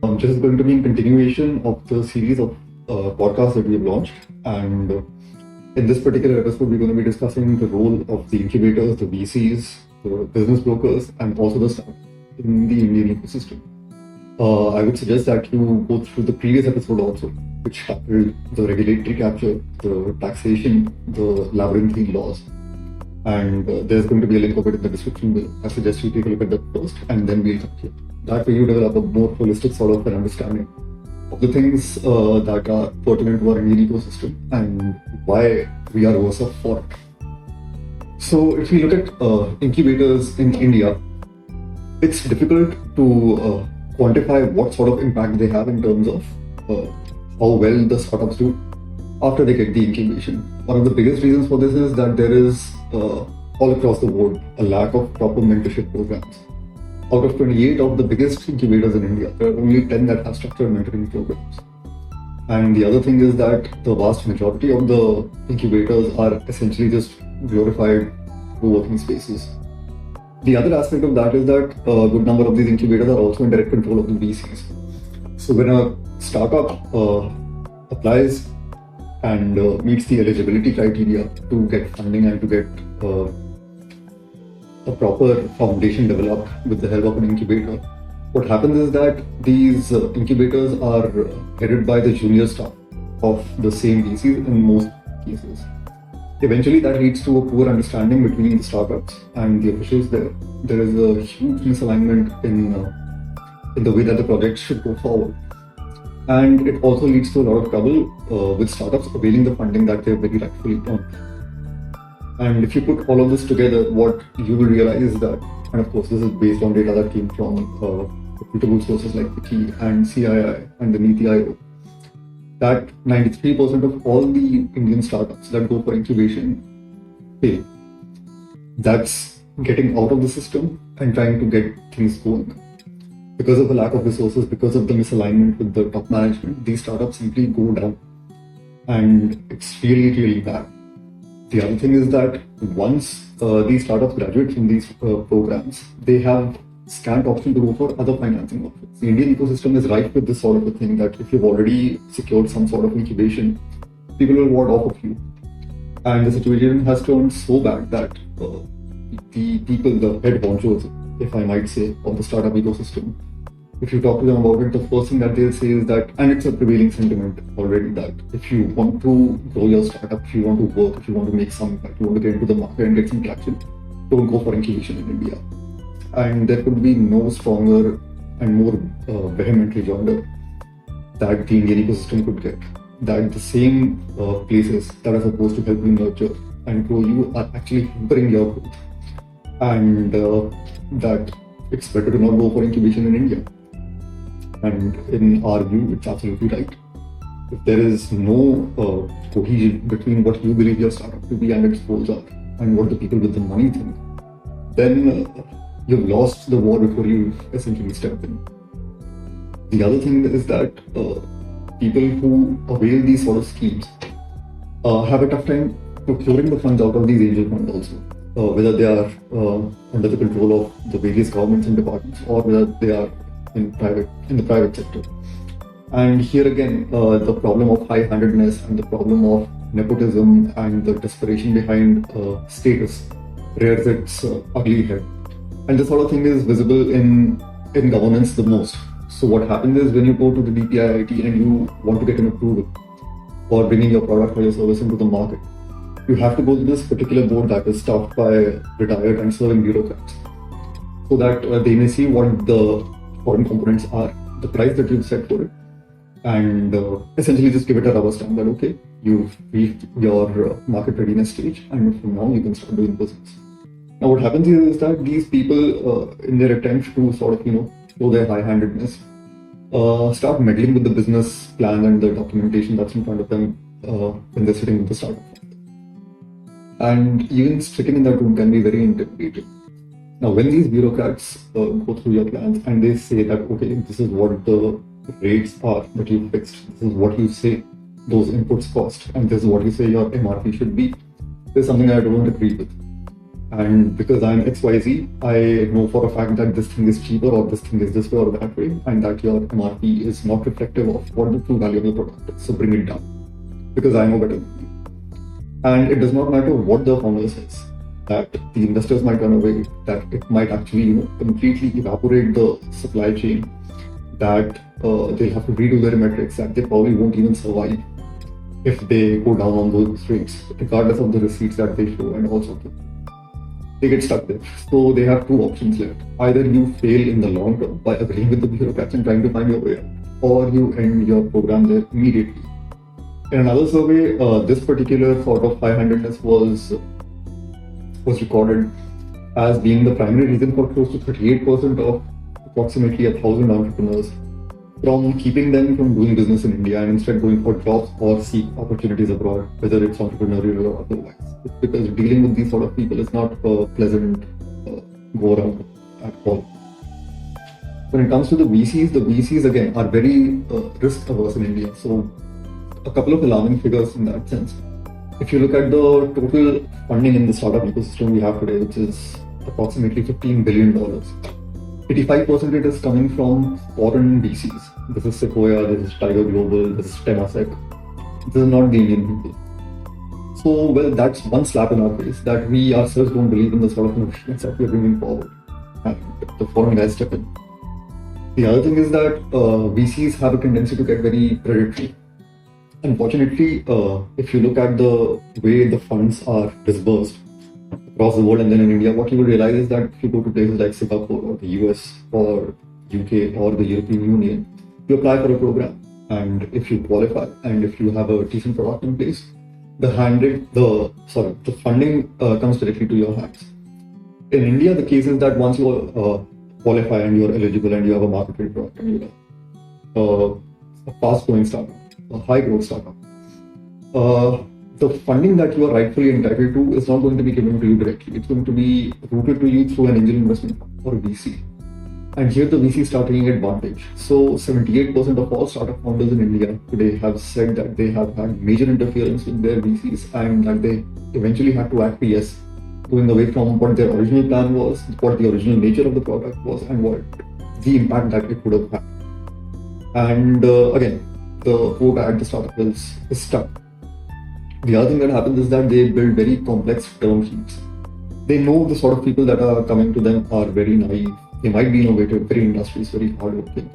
This is going to be in continuation of the series of podcasts that we have launched. And in this particular episode, we're going to be discussing the role of the incubators, the VCs, the business brokers, and also the staff in the Indian ecosystem. I would suggest that you go through the previous episode also, which tackled the regulatory capture, the taxation, the labyrinthine laws. And there's going to be a link of it in the description below. I suggest you take a look at that first, and then we'll continue. That way you develop a more holistic sort of an understanding of the things that are pertinent to our Indian ecosystem and why we are worse off for it. So if we look at incubators in India, it's difficult to quantify what sort of impact they have in terms of how well the startups do after they get the incubation. One of the biggest reasons for this is that there is all across the board a lack of proper mentorship programs. Out of 28 of the biggest incubators in India, there are only 10 that have structured mentoring programs. And the other thing is that the vast majority of the incubators are essentially just glorified co-working spaces. The other aspect of that is that a good number of these incubators are also in direct control of the VCs. So when a startup applies and meets the eligibility criteria to get funding and to get a proper foundation developed with the help of an incubator, what happens is that these incubators are headed by the junior staff of the same VCs in most cases. Eventually, that leads to a poor understanding between the startups and the officials there. There is a huge misalignment in the way that the project should go forward. And it also leads to a lot of trouble with startups availing the funding that they've very rightfully earned. And if you put all of this together, what you will realize is that, and of course this is based on data that came from reputable sources like Wiki and CII and the NITI Aayog, that 93% of all the Indian startups that go for incubation fail. That's getting out of the system and trying to get things going. Because of the lack of resources, because of the misalignment with the top management, these startups simply go down. And it's really, really bad. The other thing is that once these startups graduate from these programs, they have scant option to go for other financing options. The Indian ecosystem is rife with this sort of a thing that if you've already secured some sort of incubation, people will ward off of you. And the situation has turned so bad that the people, the head honchos, if I might say, of the startup ecosystem, if you talk to them about it, the first thing that they'll say is that, and it's a prevailing sentiment already, that if you want to grow your startup, if you want to work, if you want to make some impact, you want to get into the market and get some traction, don't go for incubation in India. And there could be no stronger and more vehement rejoinder that the Indian ecosystem could get. That the same places that are supposed to help you nurture and grow you are actually hampering your growth. And that it's better to not go for incubation in India. And in our view, it's absolutely right. If there is no cohesion between what you believe your startup to be and its goals are, and what the people with the money think, then you've lost the war before you essentially step in. The other thing is that people who avail these sort of schemes have a tough time procuring the funds out of these angel funds also, whether they are under the control of the various governments and departments or whether they are in the private sector. And here again, the problem of high-handedness and the problem of nepotism and the desperation behind status rears its ugly head. And this sort of thing is visible in governance the most. So what happens is when you go to the DPIIT and you want to get an approval for bringing your product or your service into the market, you have to go to this particular board that is staffed by retired and serving bureaucrats, so that they may see what the foreign components are, the price that you've set for it, and essentially just give it a rubber stamp that, okay, you've reached your market readiness stage and from now you can start doing business. Now what happens here is that these people, in their attempt to sort of, show their high-handedness, start meddling with the business plan and the documentation that's in front of them when they're sitting with the startup. And even sitting in that room can be very intimidating. Now, when these bureaucrats go through your plans and they say that, okay, this is what the rates are that you fixed, this is what you say those inputs cost, and this is what you say your MRP should be, there's something I don't agree with. And because I'm XYZ, I know for a fact that this thing is cheaper or this thing is this way or that way, and that your MRP is not reflective of what the true value of the product is. So bring it down because I know better than you. And it does not matter what the founder says, that the investors might run away, that it might actually completely evaporate the supply chain, that they'll have to redo their metrics, that they probably won't even survive if they go down on those rates, regardless of the receipts that they show and also they get stuck there. So they have two options left. Either you fail in the long term by agreeing with the bureaucrats and trying to find your way out, or you end your program there immediately. In another survey, this particular sort of high-handedness was recorded as being the primary reason for close to 38% of approximately 1,000 entrepreneurs from keeping them from doing business in India and instead going for jobs or seek opportunities abroad, whether it's entrepreneurial or otherwise. It's because dealing with these sort of people is not a pleasant go around at all. When it comes to the VCs again are very risk averse in India. So a couple of alarming figures in that sense. If you look at the total funding in the startup ecosystem we have today, which is approximately $15 billion, 85% it is coming from foreign VCs. This is Sequoia, this is Tiger Global, this is Temasek. This is not the Indian people. So, well, that's one slap in our face that we ourselves don't believe in the sort of innovations that we're bringing forward. And the foreign guys step in. The other thing is that VCs have a tendency to get very predatory. Unfortunately, if you look at the way the funds are disbursed across the world and then in India, what you will realize is that if you go to places like Singapore or the US or UK or the European Union, you apply for a program, and if you qualify and if you have a decent product in place, the funding comes directly to your hands. In India, the case is that once you qualify and you're eligible and you have a market product and you're a fast-growing startup, a high-growth startup, the funding that you are rightfully entitled to is not going to be given to you directly. It's going to be routed to you through an angel investment or a VC. And here the VCs start taking advantage. So 78% of all startup founders in India today have said that they have had major interference with their VCs and that they eventually had to acquiesce, going away from what their original plan was, what the original nature of the product was, and what the impact that it would have had. And again, the poor guy at the startup is stuck. The other thing that happens is that they build very complex term sheets. They know the sort of people that are coming to them are very naive. They might be innovative, very industrious, very hardworking.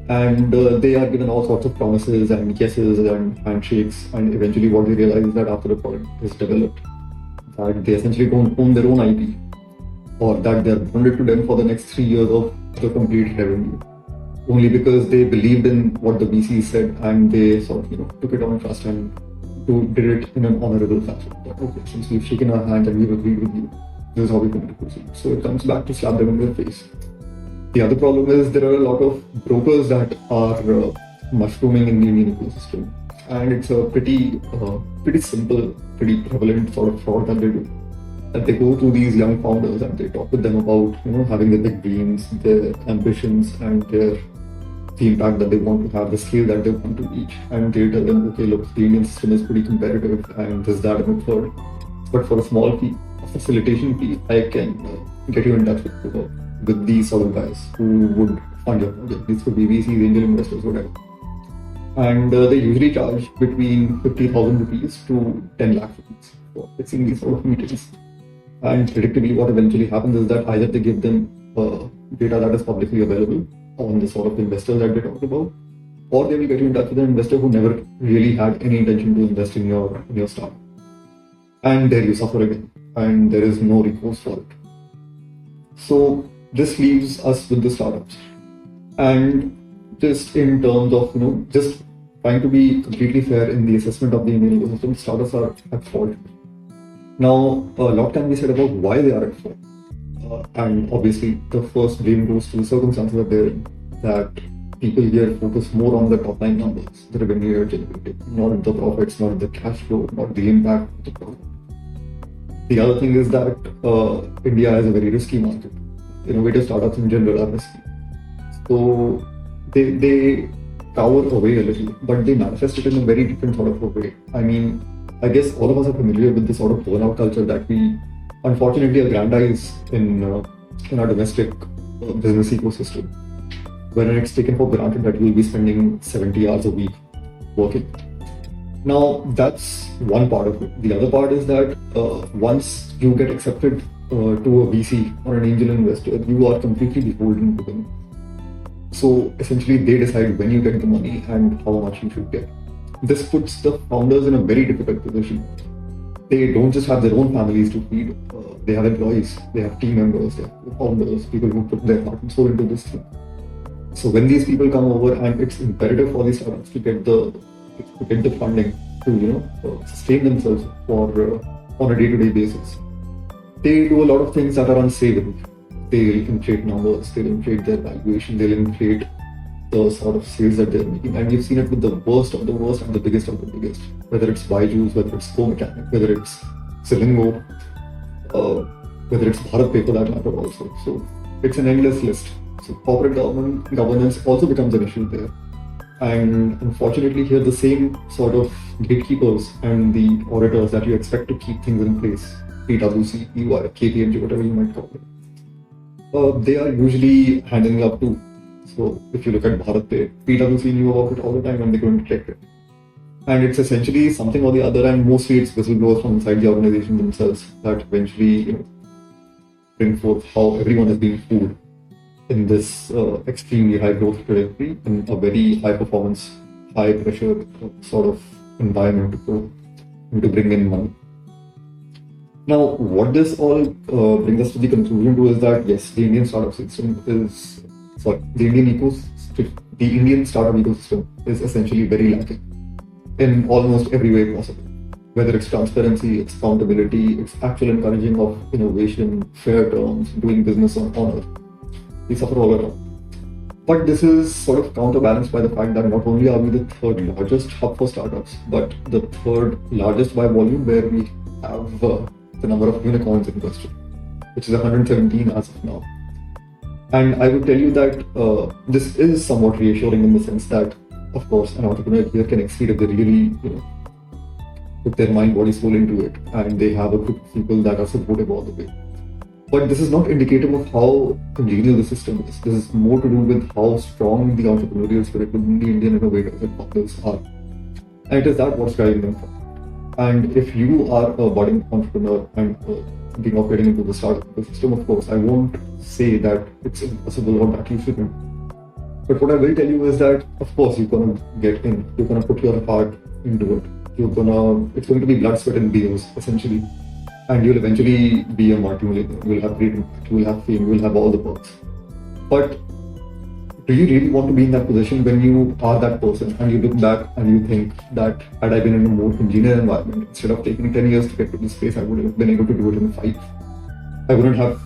And they are given all sorts of promises and yeses and handshakes. And eventually what they realize is that after the product is developed, that they essentially don't own their own IP, or that they're bonded to them for the next 3 years of the complete revenue, only because they believed in what the VC said and they sort of took it on trust and did it in an honorable fashion. That, okay, since we've shaken our hand and we've agreed with you, this is how we're going to proceed. So it comes back to slap them in their face. The other problem is there are a lot of brokers that are mushrooming in the Indian ecosystem, and it's a pretty simple, pretty prevalent sort of fraud that they do. That they go to these young founders and they talk with them about having their big dreams, their ambitions, and the impact that they want to have, the scale that they want to reach, and they tell them, okay, look, the Indian system is pretty competitive and this, that, and the third. But for a small fee, a facilitation fee, I can get you in touch with these sort of guys who would fund your project. These could be VCs, angel investors, whatever. And they usually charge between 50,000 rupees to 10 lakh rupees for fixing these sort of meetings. And predictably, what eventually happens is that either they give them data that is publicly available on the sort of investors that they talked about, or they will get you in touch with an investor who never really had any intention to invest in your startup. And there you suffer again, and there is no recourse for it. So this leaves us with the startups. And just in terms of, just trying to be completely fair in the assessment of the Indian ecosystem, startups are at fault. Now, a lot can be said about why they are at fault. And obviously, the first blame goes to the circumstances that they're in, that people here focus more on the top line numbers, the revenue you're generating, not the profits, not the cash flow, not the impact of the product. The other thing is that India is a very risky market. Innovative startups in general are risky. So they cower away a little, but they manifest it in a very different sort of a way. I mean, I guess all of us are familiar with the sort of burnout culture that we unfortunately aggrandize in our domestic business ecosystem, wherein it's taken for granted that you'll be spending 70 hours a week working. Now, that's one part of it. The other part is that once you get accepted to a VC or an angel investor, you are completely beholden to them. So essentially, they decide when you get the money and how much you should get. This puts the founders in a very difficult position. They don't just have their own families to feed, they have employees, they have team members, they have founders, people who put their heart and soul into this thing. So when these people come over, and it's imperative for these startups to get the funding to sustain themselves for on a day-to-day basis, they do a lot of things that are unsavory. They'll inflate numbers, they'll inflate their valuation, they'll inflate the sort of sales that they're making. And you've seen it with the worst of the worst and the biggest of the biggest. Whether it's Byju's, whether it's Go Mechanic, whether it's Silingo, whether it's Bharat Pay for that matter also. So it's an endless list. So corporate governance also becomes an issue there. And unfortunately here the same sort of gatekeepers and the auditors that you expect to keep things in place, PwC, EY, KPMG, whatever you might call it, they are usually handing up to. So if you look at Bharat Pay, PwC knew about it all the time and they couldn't detect it. And it's essentially something or the other, and mostly it's whistleblowers from inside the organization themselves that eventually bring forth how everyone is being fooled in this extremely high growth trajectory in a very high performance, high pressure sort of environment to bring in money. Now, what this all brings us to the conclusion to is that yes, the Indian startup system is, the Indian startup ecosystem is essentially very lacking in almost every way possible. Whether it's transparency, it's accountability, it's actual encouraging of innovation, fair terms, doing business on honor. We suffer all around. But this is sort of counterbalanced by the fact that not only are we the third largest hub for startups, but the third largest by volume, where we have the number of unicorns in question, which is 117 as of now. And I would tell you that this is somewhat reassuring in the sense that, of course, an entrepreneur here can exceed if they really put their mind, body, soul into it, and they have a group of people that are supportive all the way. But this is not indicative of how congenial the system is. This is more to do with how strong the entrepreneurial spirit within the Indian innovators and founders are. And it is that what's driving them forward. And if you are a budding entrepreneur and being operating into the startup ecosystem, of course, I won't say that it's impossible or that you shouldn't. But what I will tell you is that, of course, you're gonna get in. You're gonna put your heart into it. It's going to be blood, sweat, and tears, essentially. And you'll eventually be a multi-millionaire. You'll have great impact, you'll have fame, you'll have all the perks. But do you really want to be in that position when you are that person and you look back and you think that had I been in a more congenial environment, instead of taking 10 years to get to this place, I would have been able to do it in 5. I wouldn't have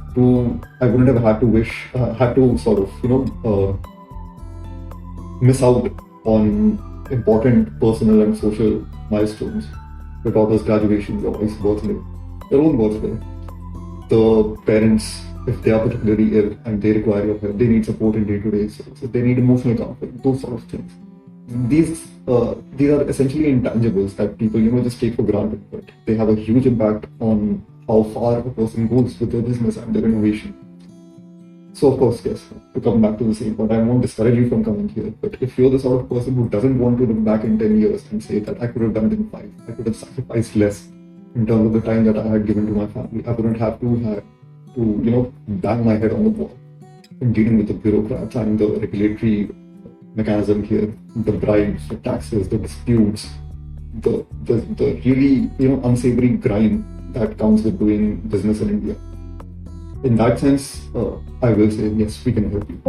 had to sort of, miss out on important personal and social milestones, your daughter's graduation, your wife's birthday, your own birthday. The parents, if they are particularly ill and they require your help, they need support in day-to-day, so they need emotional comfort, those sort of things. These are essentially intangibles that people just take for granted, but they have a huge impact on how far a person goes with their business and their innovation. So of course, yes, to come back to the same point, I won't discourage you from coming here, but if you're the sort of person who doesn't want to look back in 10 years and say that I could have done it in 5, I could have sacrificed less in terms of the time that I had given to my family, I wouldn't have to bang my head on the wall in dealing with the bureaucrats and the regulatory mechanism here, the bribes, the taxes, the disputes, the really unsavory grind that comes with doing business in India. In that sense, I will say yes, we can help you.